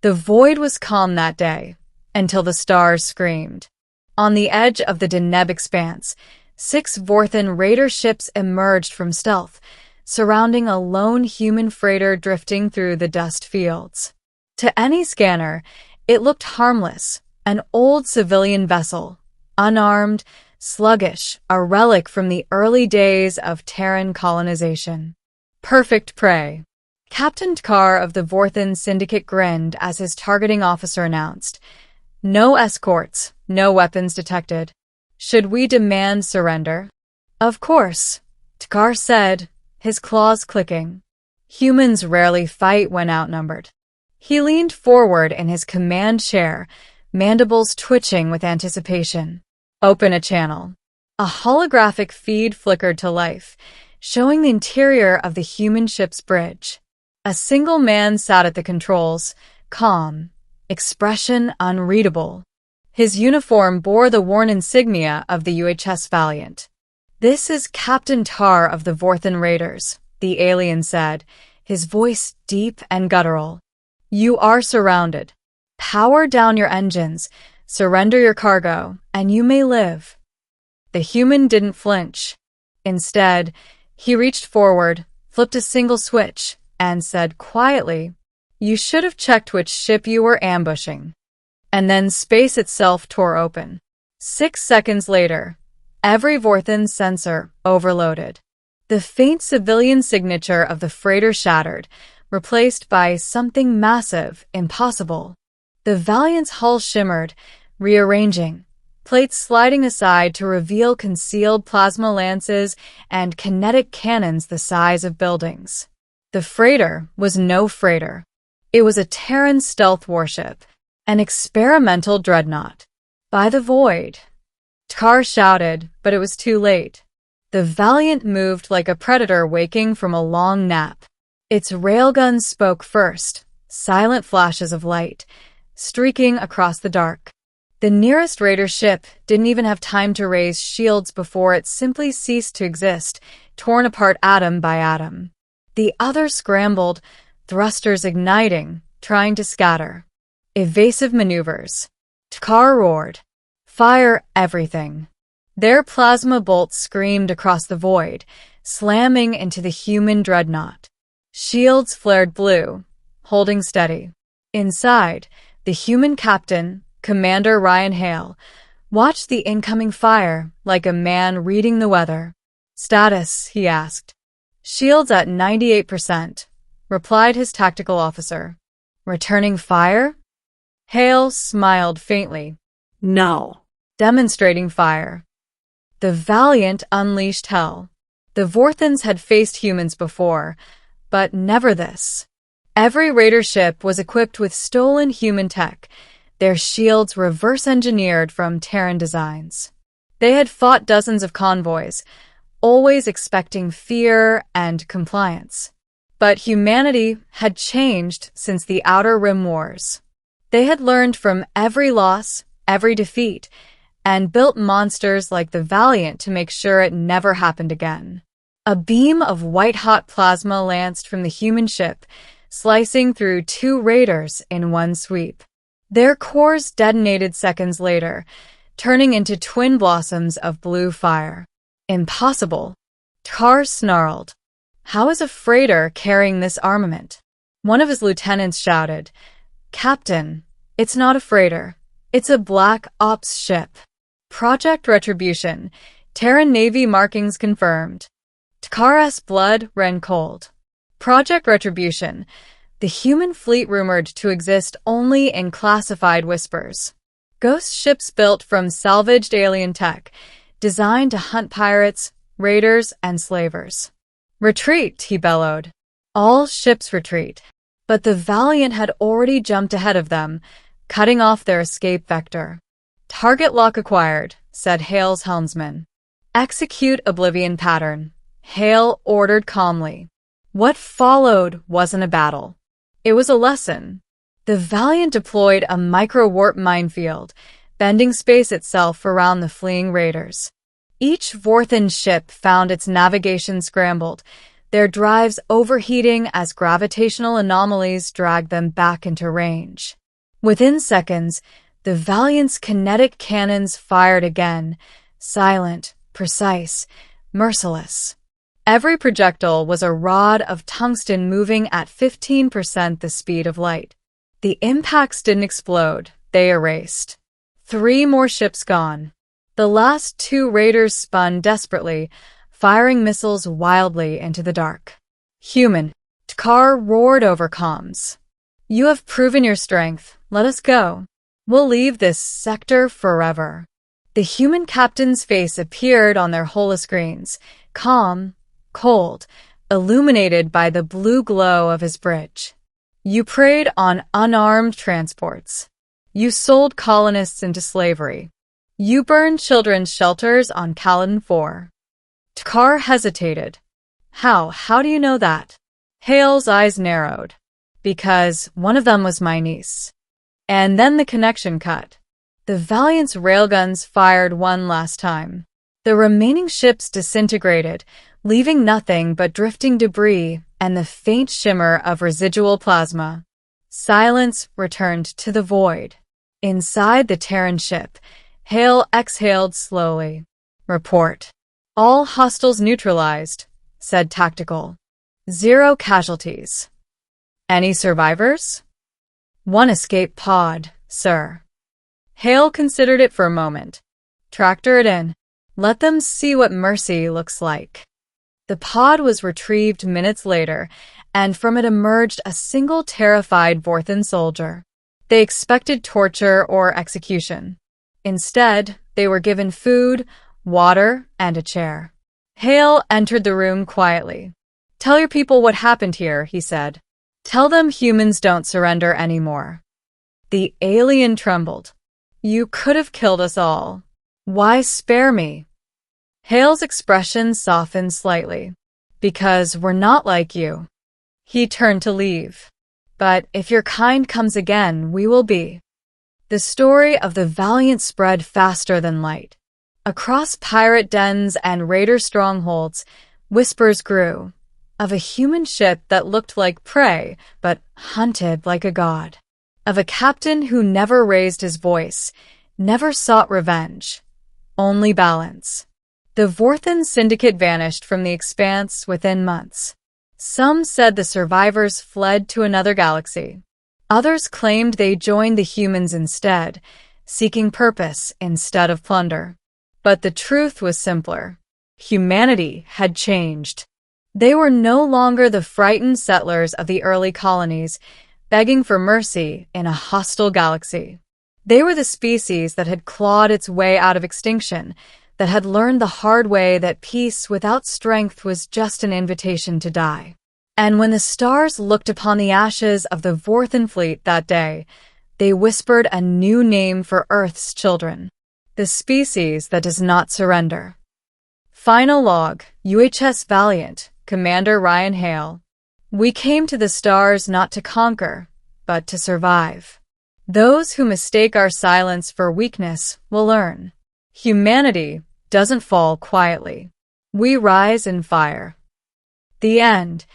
The void was calm that day, until the stars screamed. On the edge of the Deneb expanse, 6 Vorthan raider ships emerged from stealth, surrounding a lone human freighter drifting through the dust fields. To any scanner, it looked harmless, an old civilian vessel, unarmed, sluggish, a relic from the early days of Terran colonization. Perfect prey. Captain Tkar of the Vorthan Syndicate grinned as his targeting officer announced, "No escorts, no weapons detected. Should we demand surrender?" "Of course," Tkar said, his claws clicking. Humans rarely fight when outnumbered. He leaned forward in his command chair, mandibles twitching with anticipation. "Open a channel." A holographic feed flickered to life, showing the interior of the human ship's bridge. A single man sat at the controls, calm, expression unreadable. His uniform bore the worn insignia of the UHS Valiant. "This is Captain Tar of the Vorthan Raiders," the alien said, his voice deep and guttural. "You are surrounded. Power down your engines, surrender your cargo, and you may live." The human didn't flinch. Instead, he reached forward, flipped a single switch, and said quietly, "You should have checked which ship you were ambushing." And then space itself tore open. 6 seconds later, every Vorthan sensor overloaded. The faint civilian signature of the freighter shattered, replaced by something massive, impossible. The Valiant's hull shimmered, rearranging, plates sliding aside to reveal concealed plasma lances and kinetic cannons the size of buildings. The freighter was no freighter. It was a Terran stealth warship, an experimental dreadnought. "By the void!" Tkar shouted, but it was too late. The Valiant moved like a predator waking from a long nap. Its railguns spoke first, silent flashes of light, streaking across the dark. The nearest raider ship didn't even have time to raise shields before it simply ceased to exist, torn apart atom by atom. The others scrambled, thrusters igniting, trying to scatter. Evasive maneuvers. Tkar roared, "Fire everything." Their plasma bolts screamed across the void, slamming into the human dreadnought. Shields flared blue, holding steady. Inside, the human captain, Commander Ryan Hale, watched the incoming fire like a man reading the weather. "Status," he asked. "Shields at 98%, replied his tactical officer. "Returning fire?" Hale smiled faintly. "No." Demonstrating fire. The Valiant unleashed hell. The Vorthans had faced humans before, but never this. Every raider ship was equipped with stolen human tech, their shields reverse-engineered from Terran designs. They had fought dozens of convoys, always expecting fear and compliance. But humanity had changed since the Outer Rim Wars. They had learned from every loss, every defeat, and built monsters like the Valiant to make sure it never happened again. A beam of white-hot plasma lanced from the human ship, slicing through 2 raiders in one sweep. Their cores detonated seconds later, turning into twin blossoms of blue fire. "Impossible," Tkar snarled. "How is a freighter carrying this armament?" One of his lieutenants shouted, "Captain, it's not a freighter. It's a Black Ops ship." Project Retribution, Terran Navy markings confirmed. Tkar's blood ran cold. Project Retribution, the human fleet rumored to exist only in classified whispers. Ghost ships built from salvaged alien tech, designed to hunt pirates, raiders, and slavers. "Retreat," he bellowed. All ships retreat. But the Valiant had already jumped ahead of them, cutting off their escape vector. "Target lock acquired," said Hale's helmsman. "Execute Oblivion pattern," Hale ordered calmly. What followed wasn't a battle. It was a lesson. The Valiant deployed a micro-warp minefield, bending space itself around the fleeing raiders. Each Vorthan ship found its navigation scrambled, their drives overheating as gravitational anomalies dragged them back into range. Within seconds, the Valiant's kinetic cannons fired again, silent, precise, merciless. Every projectile was a rod of tungsten moving at 15% the speed of light. The impacts didn't explode, they erased. 3 more ships gone. The last 2 raiders spun desperately, firing missiles wildly into the dark. Human, Tkar roared over comms. You have proven your strength, let us go. We'll leave this sector forever. The human captain's face appeared on their holoscreens, calm, cold, illuminated by the blue glow of his bridge. You preyed on unarmed transports. You sold colonists into slavery. You burned children's shelters on Caladan 4. Tkar hesitated. How do you know that? Hale's eyes narrowed. Because one of them was my niece. And then the connection cut. The Valiant's railguns fired one last time. The remaining ships disintegrated, leaving nothing but drifting debris and the faint shimmer of residual plasma. Silence returned to the void. Inside the Terran ship, Hale exhaled slowly. Report. All hostiles neutralized, said Tactical. 0 casualties. Any survivors? 1 escape pod, sir. Hale considered it for a moment. Tractor it in. Let them see what mercy looks like. The pod was retrieved minutes later, and from it emerged a single terrified Vorthan soldier. They expected torture or execution. Instead, they were given food, water, and a chair. Hale entered the room quietly. Tell your people what happened here, he said. Tell them humans don't surrender anymore. The alien trembled. You could have killed us all. Why spare me? Hale's expression softened slightly. Because we're not like you. He turned to leave. But if your kind comes again, we will be. The story of the Valiant spread faster than light. Across pirate dens and raider strongholds, whispers grew. Of a human ship that looked like prey, but hunted like a god. Of a captain who never raised his voice, never sought revenge. Only balance. The Vorthan syndicate vanished from the expanse within months. Some said the survivors fled to another galaxy. Others claimed they joined the humans instead, seeking purpose instead of plunder. But the truth was simpler. Humanity had changed. They were no longer the frightened settlers of the early colonies, begging for mercy in a hostile galaxy. They were the species that had clawed its way out of extinction, that had learned the hard way that peace without strength was just an invitation to die. And when the stars looked upon the ashes of the Vorthan fleet that day, they whispered a new name for Earth's children. The species that does not surrender. Final log, UHS Valiant, Commander Ryan Hale. We came to the stars not to conquer, but to survive. Those who mistake our silence for weakness will learn. Humanity doesn't fall quietly. We rise in fire. The end.